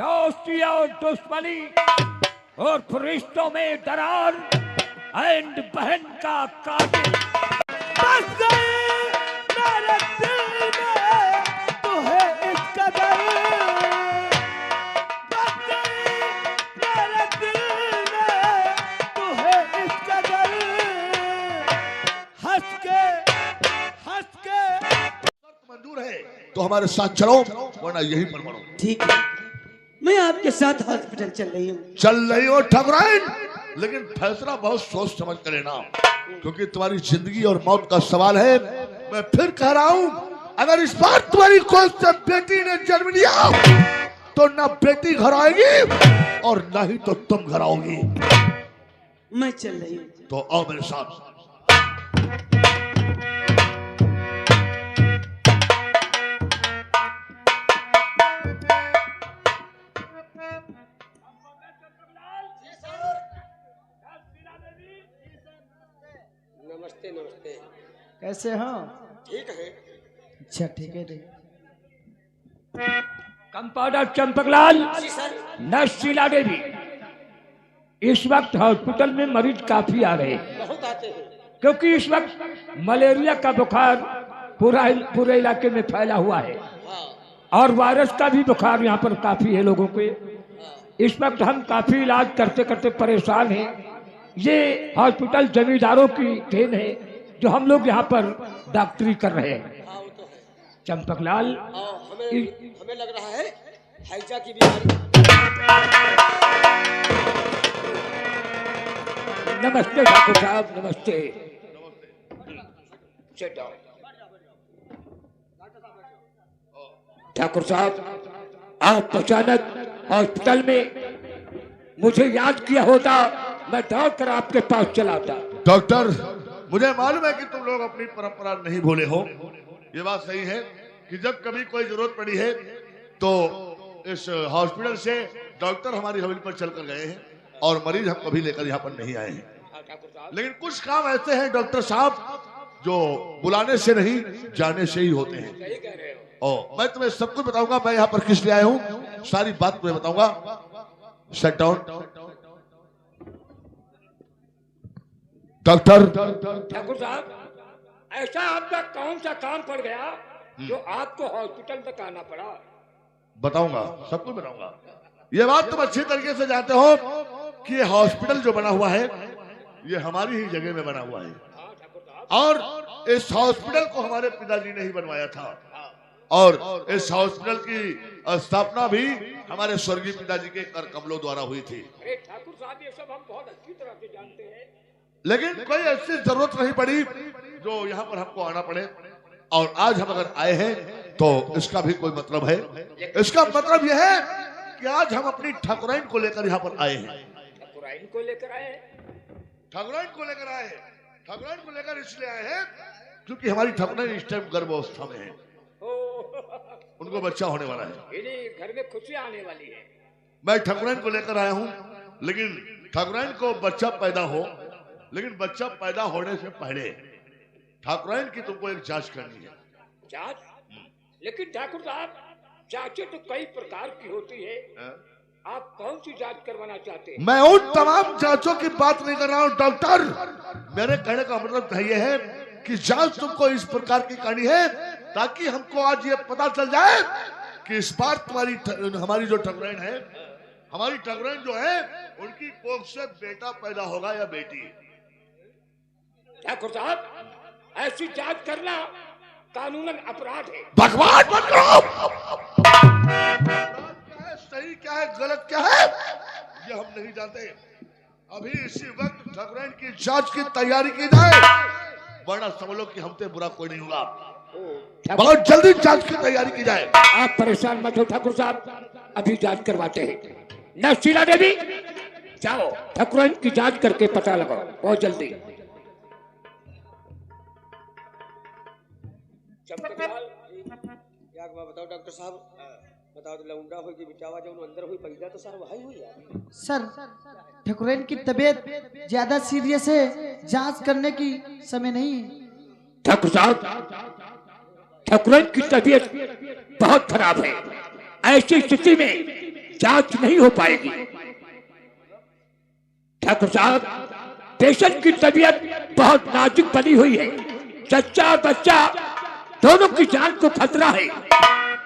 दोस्ती और दुश्मनी और फरिश्तों में दरार एंड बहन का कातिल। बस गई मेरे दिल में तू है इस कदर, बस गई मेरे दिल में तू है इस कदर, हंस के मंजूर है तो हमारे साथ चलो, वरना यहीं पर मरो। ठीक है, मैं आपके साथ हॉस्पिटल चल रही हूँ। चल रही हो ठकुराइन, लेकिन फैसला बहुत सोच समझ कर लेना, क्योंकि तुम्हारी जिंदगी और मौत का सवाल है। मैं फिर कह रहा हूँ, अगर इस बार तुम्हारी कोई से बेटी ने जन्म लिया तो ना बेटी घर आएगी और ना ही तो तुम घर आओगी। मैं चल रही हूँ। तो आओ मेरे साथ। नमस्ते नमस्ते। कैसे हो? ठीक है। अच्छा ठीक है। कंपाउंडर चंपकलाल, जी सर। नर्स शीला देवी, इस वक्त हॉस्पिटल में मरीज काफी आ रहे हैं, बहुत आते हैं। क्योंकि इस वक्त मलेरिया का बुखार पूरे इलाके में फैला हुआ है और वायरस का भी बुखार यहाँ पर काफी है लोगों को। इस वक्त हम काफी इलाज करते करते परेशान हैं। ये हॉस्पिटल जमींदारों की देन है जो हम लोग यहाँ पर डॉक्टरी कर रहे हैं। हाँ वो तो है। चंपकलाल, हमें लग रहा है हैजा की बीमारी। नमस्ते ठाकुर साहब, नमस्ते। Sit down। ठाकुर साहब, आप अचानक हॉस्पिटल में मुझे याद किया होता, मैं दौड़ कर आपके पास चला आता। डॉक्टर, मुझे मालूम है कि तुम लोग अपनी परंपरा नहीं भूले हो। ये बात सही है कि जब कभी कोई जरूरत पड़ी है तो इस हॉस्पिटल से डॉक्टर हमारी हवेली पर चल कर गए हैं और मरीज हम कभी लेकर यहाँ पर नहीं आए हैं। लेकिन कुछ काम ऐसे हैं डॉक्टर साहब जो बुलाने से नहीं जाने से ही होते हैं। और मैं तुम्हें सब कुछ बताऊंगा। मैं यहाँ पर किस लिए आया हूँ, सारी बात तुम्हें बताऊंगा। Set down. डॉक्टर ठाकुर साहब, ऐसा आपका कौन सा काम पड़ गया जो आपको हॉस्पिटल तक आना पड़ा? बताऊंगा, सब कुछ बताऊंगा। ये बात तुम अच्छी तरीके से जानते हो कि ये हॉस्पिटल जो बना हुआ है ये हमारी ही जगह में बना हुआ है और इस हॉस्पिटल को हमारे पिताजी ने ही बनवाया था और इस हॉस्पिटल की स्थापना भी हमारे स्वर्गीय पिताजी के कर कमलों द्वारा हुई थी। अरे ठाकुर साहब, ये सब हम बहुत अच्छी तरह से जानते हैं, लेकिन कोई ऐसी जरूरत नहीं पड़ी जो यहाँ पर हमको आना पड़े। और आज हम अगर आए हैं तो इसका भी कोई मतलब है। इसका मतलब यह है कि आज हम अपनी ठाकुराइन को लेकर यहाँ पर आए हैं। ठाकुराइन को लेकर आए? ठाकुराइन को लेकर आए हैं। ठाकुराइन को लेकर इसलिए आए हैं क्योंकि हमारी ठाकुराइन इस टाइम गर्भावस्था में है। उनको बच्चा होने वाला है। घर में खुशी आने वाली है। मैं ठाकुराइन को लेकर आया हूँ, लेकिन ठाकुराइन को बच्चा पैदा हो, लेकिन बच्चा पैदा होने से पहले ठाकुराइन की तुमको एक जांच करनी है। जांच? लेकिन ठाकुर साहब, जांचें तो कई प्रकार की होती है। आप कौन सी जांच करवाना चाहते हैं? मैं उन तमाम जांचों की बात नहीं कर रहा हूँ डॉक्टर। मेरे कहने का मतलब ये है कि जांच तुमको इस प्रकार की करनी है ताकि हमको आज ये पता चल जाए कि इस बार हमारी जो ठाकुराइन है, हमारी ठाकुराइन जो है, उनकी कोख से बेटा पैदा होगा या बेटी। ठाकुर साहब, ऐसी जांच करना कानूनन अपराध है। बकवास मत करो। सही क्या है गलत क्या है ये हम नहीं जानते। अभी इसी वक्त ठाकुराइन की जांच की तैयारी की जाए, वरना समझ लो कि हमसे बुरा कोई नहीं होगा। बहुत जल्दी जांच की तैयारी की जाए। आप परेशान मत हो ठाकुर साहब, अभी जांच करवाते हैं। नर्स शीला देवी, जाओ ठाकुराइन की जांच करके पता लगाओ बहुत जल्दी। चंपकलाल, बताओ डॉक्टर साहब, बताओ तो लौंडा हो कि बिचावा जो अंदर हुई पैदा तो सर वही हुई यार। सर, ठाकुराइन की तबीयत ज्यादा सीरियस है, जांच करने की समय नहीं है। ठाकुर साहब, ठाकुराइन की तबीयत बहुत खराब है। ऐसी स्थिति में जांच नहीं हो पाएगी। ठाकुर साहब, पेशेंट की तबीयत बहुत नाजुक बनी हुई है। चच्चा और बच्चा दोनों की जान को खतरा है।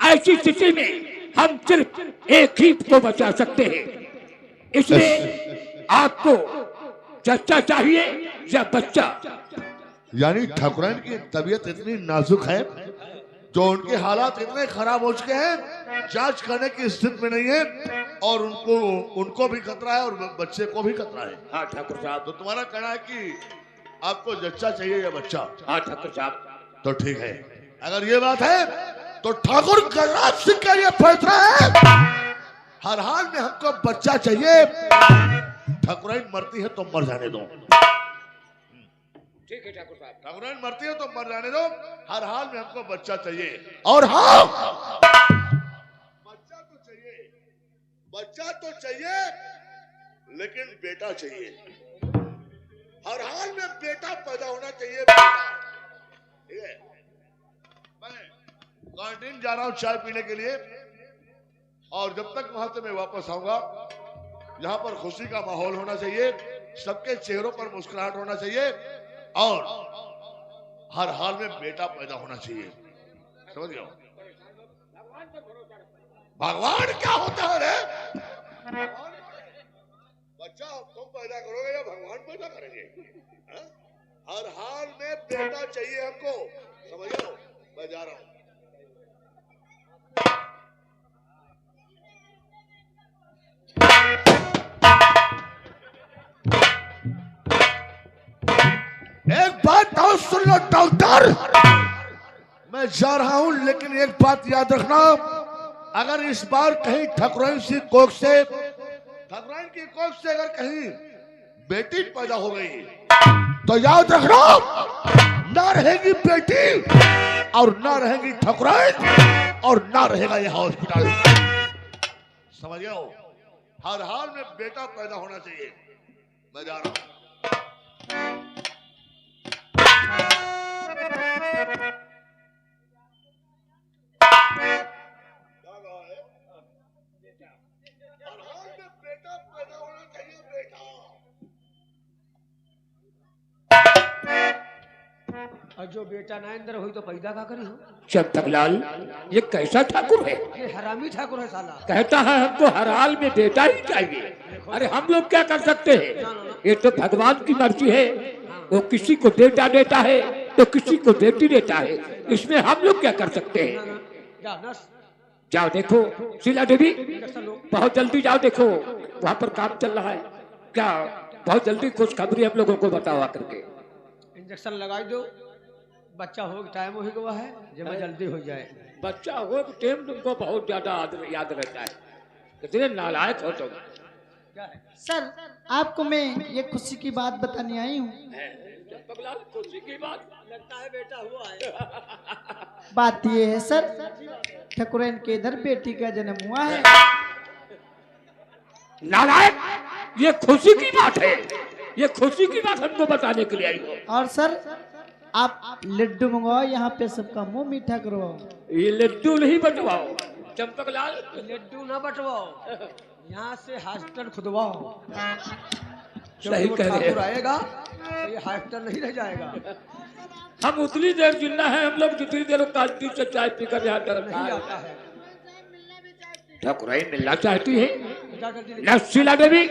ऐसी स्थिति में हम सिर्फ एक ही को बचा सकते हैं। इसलिए आपको चच्चा चाहिए या बच्चा? यानी ठाकुराइन की तबीयत इतनी नाजुक है, जो उनके हालात इतने खराब हो चुके हैं, जांच करने की स्थिति में नहीं है, और उनको भी खतरा है और बच्चे को भी खतरा है। हाँ ठाकुर साहब। तो तुम्हारा कहना है कि आपको जच्चा चाहिए या बच्चा? हाँ ठाकुर साहब। तो ठीक है, अगर ये बात है तो ठाकुर गजराज सिंह का ये फैसला है, हर हाल में हमको बच्चा चाहिए। ठाकुराइन मरती है तो मर जाने दो। ठीक है ठाकुर साहब। ठाकुराइन मरती है तो मर जाने दो, हर हाल में हमको बच्चा चाहिए। और हाँ, बच्चा तो चाहिए, लेकिन बेटा चाहिए। हर हाल में बेटा पैदा होना चाहिए, बेटा। ठीक है, मैं कैंटीन जा रहा हूं चाय पीने के लिए, और जब तक वहां से मैं वापस आऊंगा, यहाँ पर खुशी का माहौल होना चाहिए, सबके चेहरों पर मुस्कुराहट होना चाहिए, और हर हाल में बेटा पैदा होना चाहिए। समझ गए? भगवान क्या होता है रे? बच्चा तुम पैदा करोगे या भगवान पैदा करेंगे? हा? हर हाल में बेटा चाहिए हमको। समझ लो, मैं जा रहा हूं। एक बात और सुन लो डॉक्टर, मैं जा रहा हूं, लेकिन एक बात याद रखना, अगर इस बार कहीं ठाकुराइन की कोख से अगर कहीं बेटी पैदा हो गई, तो याद रखना, ना रहेगी बेटी और ना रहेगी ठाकुराइन और ना रहेगा यह हॉस्पिटल। समझ गए हो? हर हाल में बेटा पैदा होना चाहिए। मैं जा रहा हूं। बेटा पैदा होना चाहिए, बेटा। और जो बेटा ना अंदर हुई तो पैदा का करी हो? चंपकलाल, ये कैसा ठाकुर है? ये हरामी ठाकुर है साला। कहता है हमको हर हाल में बेटा ही चाहिए। अरे हम लोग क्या कर सकते हैं? ये तो भगवान की मर्जी है, वो किसी को बेटा देता है तो किसी को बेटी देता है, इसमें हम लोग क्या कर सकते हैं? जाओ देखो शीला देवी, बहुत जल्दी जाओ, देखो वहाँ पर काम चल रहा है क्या? बहुत जल्दी खुशखबरी हम लोगों को बताओ करके। इंजेक्शन लगाई दो, बच्चा हो टाइम हो गया है, जब जल्दी हो जाए। बच्चा हो टाइम तुमको बहुत ज्यादा याद रहता है, कितने नालायक हो तुम। सर, आपको मैं ये खुशी की बात बताने आई हूँ। खुशी की बात लगता है बेटा हुआ है। बात ये है सर, ठाकुराइन के इधर बेटी का जन्म हुआ है। नालायक, ये खुशी की बात है, ये खुशी की बात हमको बताने के लिए आई हो। और सर, आप लड्डू मंगवाओ, यहाँ पे सबका मुंह मीठा करवाओ। ये लड्डू नहीं बटवाओ चंपकलाल, लड्डू ना बटवाओ, यहाँ से हॉस्पिटल खुदवाओ। सही कह रहे हैं। आएगा तो ये हॉस्पिटल नहीं रह जाएगा। हम उतनी देर जिंदा है हम लोग जितनी देर कांटी से चाय पीकर यहाँ नहीं आता है। ठाकुराइन मिलना चाहती है। शीला देवी,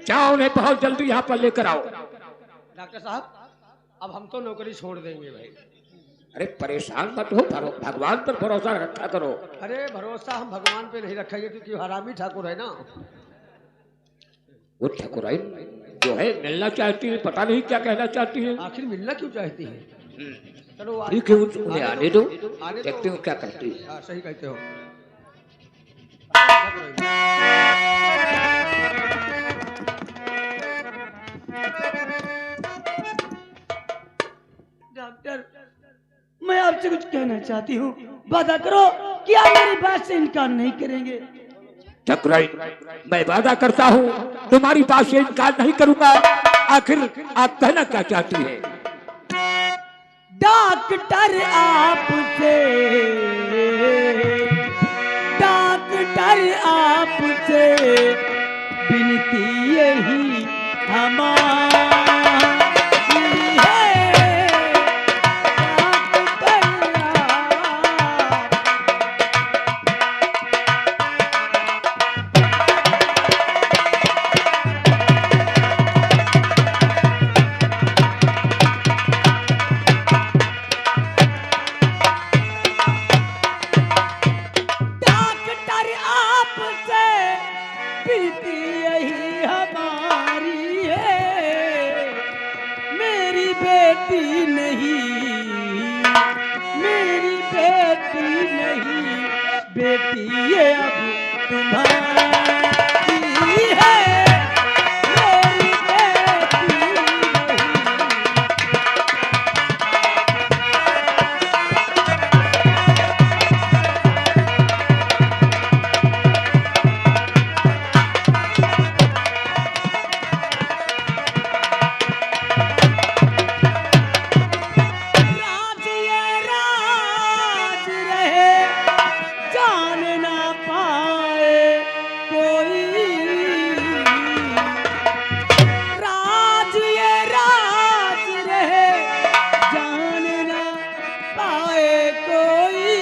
जाओ उन्हें बहुत जल्दी यहाँ पर लेकर आओ। डॉक्टर साहब, अब हम तो नौकरी छोड़ देंगे भाई। अरे परेशान मत हो, भगवान पर भरोसा रखा करो। अरे भरोसा हम भगवान पे नहीं रखेंगे, क्योंकि हरामी ठाकुर है ना। वो ठाकुराइन जो है मिलना चाहती है, पता नहीं क्या कहना चाहती है। आखिर मिलना क्यों चाहती है? चलो ठीक है, उन्हें आने दो, देखते हो क्या करती है। हाँ, सही कहते हो। डॉक्टर, मैं आपसे कुछ कहना चाहती हूँ, वादा करो कि आप मेरी बात से इनकार नहीं करेंगे। ठाकुराइन, मैं वादा करता हूँ तुम्हारी बात से इनकार नहीं करूंगा। आखिर आप कहना क्या चाहती है? डॉक्टर आपसे आपसे विनती यही हमारी है। डॉक्टर आपसे विनती यही हमारी है। मेरी बेटी नहीं, मेरी बेटी नहीं, बेटी ये अब तुम्हारी है। मेरी बेटी नहीं। राज ये राज रहे, जान ना पाए कोई। राज ये राज रहे, जान ना पाए कोई।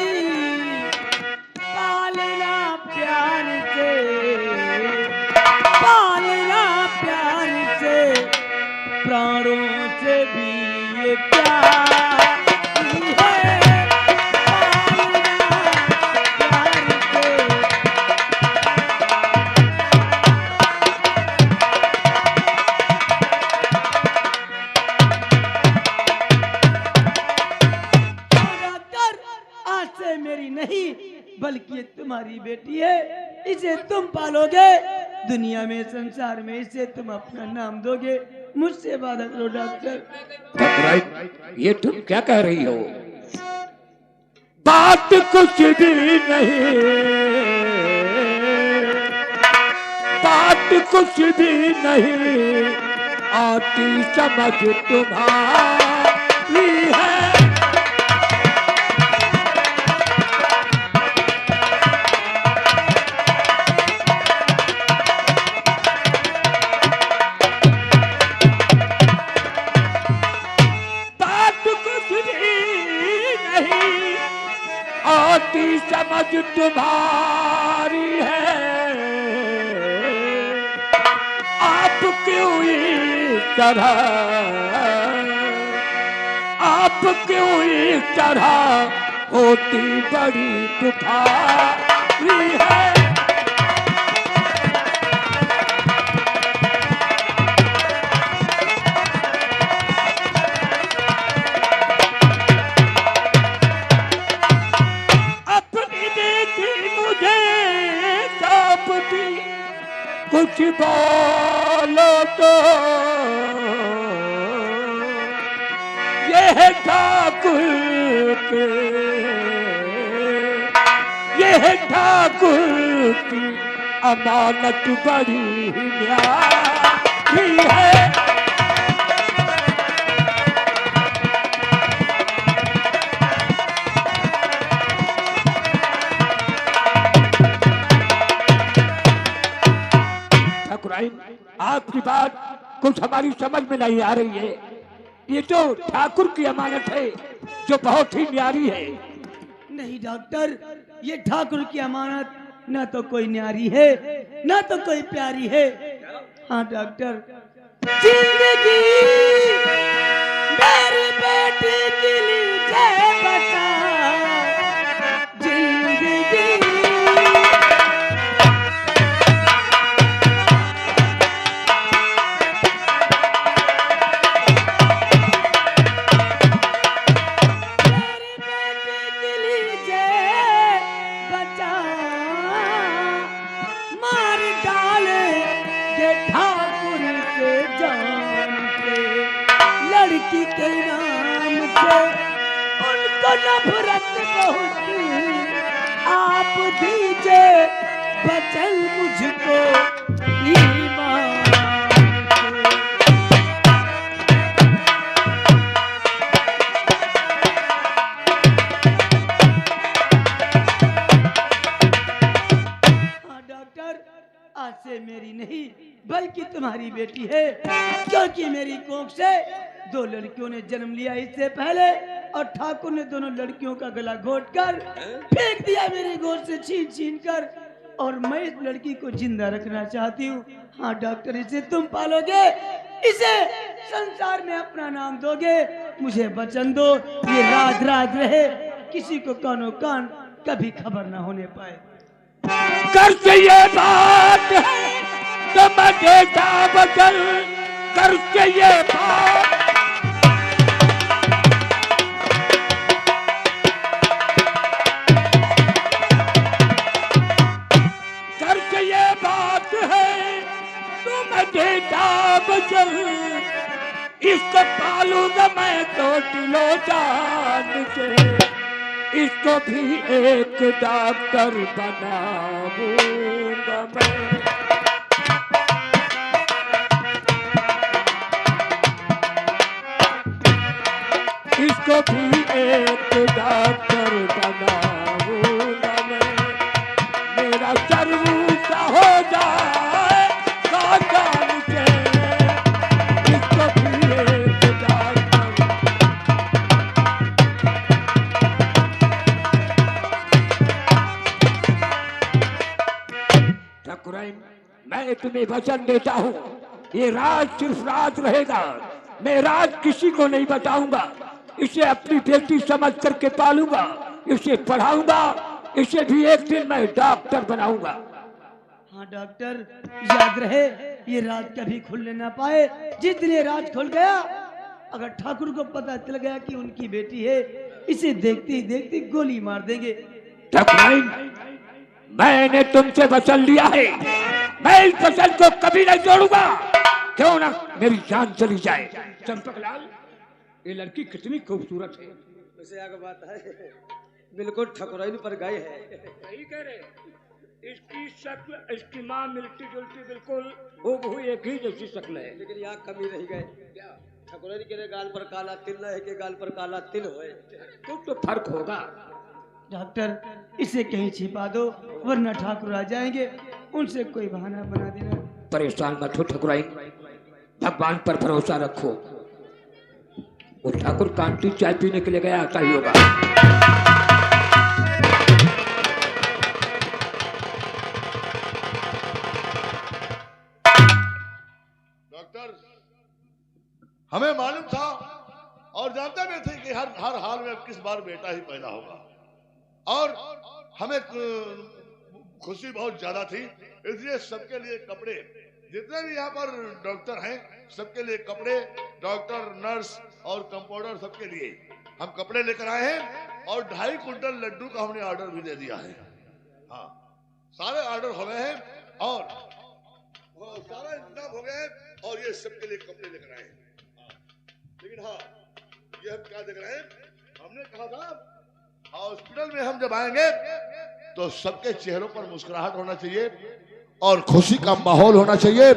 पालना प्यार से, पालना प्यार से, प्राणों से भी ये प्यार है। पालना प्यार से। डॉक्टर, आज से मेरी नहीं बल्कि ये तुम्हारी बेटी है। इसे तुम पालोगे, दुनिया में संसार में इसे तुम अपना नाम दोगे। मुझसे वादा करो डॉक्टर। ठाकुराइन, ये तुम क्या कह रही हो? बात कुछ भी नहीं, बात कुछ भी नहीं आती समझ तुम्हारी है। बात कुछ भी नहीं आती समझ तुम्हारी है। आप क्यों इस तरह, आप क्यों इस तरह होती बड़ी दुखारी है। अपनी बेटी मुझे सौंपती, कुछ बोलो तो यह ठाकुर के, यह ठाकुर की अमानत बड़ी न्यारी है। ठाकुराइन, आपकी बात कुछ हमारी समझ में नहीं आ रही है। ये तो ठाकुर की अमानत है जो बहुत ही न्यारी है। नहीं डॉक्टर, ये ठाकुर की अमानत ना तो कोई न्यारी है ना तो कोई प्यारी है। हाँ डॉक्टर, जिंदगी मेरी बेटी के लिए बचा, जिंदगी लड़की के नाम से उनको नफरत बहुत। आप दीजिए बचन मुझको ईमान से। हाँ डॉक्टर, आज से मेरी नहीं बल्कि तुम्हारी बेटी है, क्योंकि मेरी कोख से 2 लड़कियों ने जन्म लिया इससे पहले, और ठाकुर ने दोनों लड़कियों का गला घोट कर फेंक दिया मेरी गोद से छीन छीन कर, और मैं इस लड़की को जिंदा रखना चाहती हूँ। हाँ डॉक्टर, इसे तुम पालोगे, इसे संसार में अपना नाम दोगे, मुझे वचन दो ये राज राज रहे, किसी को कानो कान कभी खबर ना होने पाए। करके ये बात तो मैं देता बदल, करके ये बात करके ये बात है तो मैं देता बदल, इसको पालूंगा मैं तो दिलो जान से, इसको भी एक डॉक्टर बनाऊंगा मैं। इसको भी एक डॉक्टर बनाऊंगा मैं, मेरा सर्वसा हो जाए कान से, इसको भी एक डॉक्टर। ठाकुराइन, मैं तुम्हें वचन देता हूँ, ये राज सिर्फ राज रहेगा, मैं राज किसी को नहीं बताऊंगा, इसे अपनी बेटी समझ करके पालूंगा, इसे पढ़ाऊंगा, इसे भी एक दिन मैं डॉक्टर बनाऊंगा। हाँ डॉक्टर, याद रहे ये राज कभी खुलने ना पाए, जिस दिन ये राज खुल गया, अगर ठाकुर को पता चल गया कि उनकी बेटी है, इसे देखते ही देखते गोली मार देंगे। ठाकुराइन, मैंने तुमसे वचन लिया है, मैं इस वचन को कभी नहीं तोड़ूंगा, क्यों ना मेरी जान चली जाए। चंपकलाल, ये लड़की कितनी खूबसूरत है। वैसे आगे बात है, बिल्कुल ठकुराइन पर गए है। सही कह रहे, इसकी शक्ल, इसकी माँ मिलती जुलती बिल्कुल हूबहू एक ही जैसी शक्ल है, लेकिन यहाँ कमी रह गए। ठकुराइन के गाल पर काला तिल है कि गाल पर काला तिल होए, कुछ तो फर्क होगा। डॉक्टर, इसे कहीं छिपा दो, वरना ठाकुर आ जाएंगे, उनसे कोई बहाना बना देना। परेशान मत हो ठाकुराइन, भगवान पर भरोसा रखो, वो ठाकुर कांटी चाय पीने के लिए गया, आता ही होगा। डॉक्टर, हमें मालूम था और जानते भी थे कि हर हाल में अब किस बार बेटा ही पैदा होगा, और हमें खुशी बहुत ज्यादा थी, इसलिए सबके लिए कपड़े, जितने भी यहाँ पर डॉक्टर हैं सबके लिए कपड़े, डॉक्टर, नर्स और कंपाउंडर सबके लिए हम कपड़े लेकर आए हैं, और 2.5 कुंटल लड्डू का हमने ऑर्डर भी दे दिया है। हाँ, सारे ऑर्डर हो गए हैं और सारा इंतजाम हो गया है, और ये सबके लिए कपड़े लेकर आए हैं। लेकिन हाँ, ये हम क्या देख रहे हैं, हमने कहा था हॉस्पिटल में हम जब आएंगे तो सबके चेहरों पर मुस्कुराहट होना चाहिए और खुशी का माहौल होना चाहिए,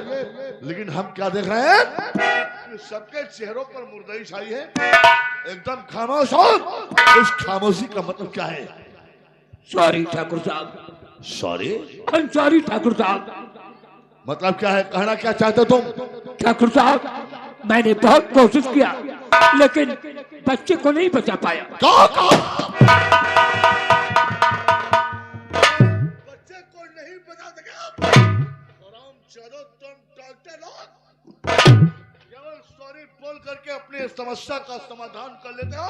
लेकिन हम क्या देख रहे हैं कि सबके चेहरों पर मुर्दई छाई है, एकदम खामोश हो। इस खामोशी का मतलब क्या है? सॉरी ठाकुर साहब। सॉरी? सॉरी ठाकुर साहब। मतलब क्या है, कहना क्या चाहते तुम? ठाकुर साहब, मैंने बहुत कोशिश किया लेकिन बच्चे को नहीं बचा पाया। बच्चे को नहीं बचा सके? तुम डॉक्टर लोग केवल सॉरी बोल करके अपनी समस्या का समाधान कर लेते हो,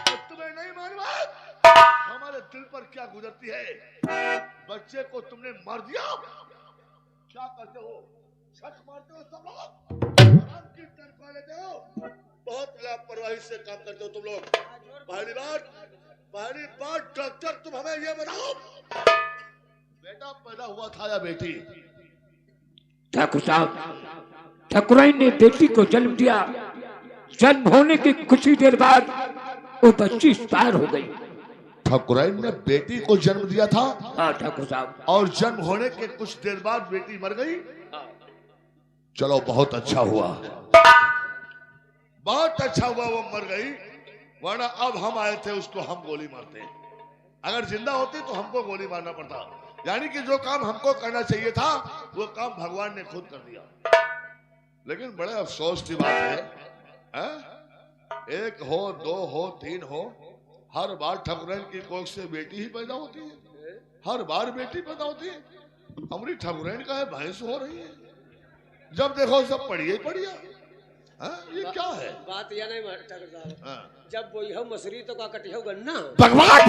तो तुम्हें नहीं मालूम हमारे दिल पर क्या गुजरती है। बच्चे को तुमने मार दिया, क्या करते हो? छक मारते हो सब लोग, आराम की तनख्वाह लेते हो, बहुत लापरवाही से काम करते हो तुम लोग। पहली बात डॉक्टर, तुम हमें ये बताओ, बेटा पैदा हुआ था या बेटी? ठाकुर साहब, ठाकुराइन ने बेटी को जन्म दिया, जन्म होने के कुछ ही देर बाद वो बच्ची एक्सपायर हो गई। ठाकुराइन ने बेटी को जन्म दिया था? हाँ ठाकुर साहब। और जन्म होने के कुछ देर बाद बेटी मर गई? चलो बहुत अच्छा हुआ, बहुत अच्छा हुआ वो मर गई, वरना अब हम आए थे उसको हम गोली मारते। अगर जिंदा होती तो हमको गोली मारना पड़ता। यानी कि जो काम हमको करना चाहिए था वो काम भगवान ने खुद कर दिया। लेकिन बड़े अफसोस की बात है? एक हो, दो हो, तीन हो, हर बार ठकुरैन की कोख से बेटी ही पैदा होती है। हर बार बेटी पैदा होती है। हमारी ठकुरैन का है भैंस हो रही है। जब देखो सब पढ़िए पढ़िया। ये क्या है? बात यह नहीं ठाकुर साहब, हाँ। जब बोई हो मसूरी तो का कटी हो गन्ना। भगवान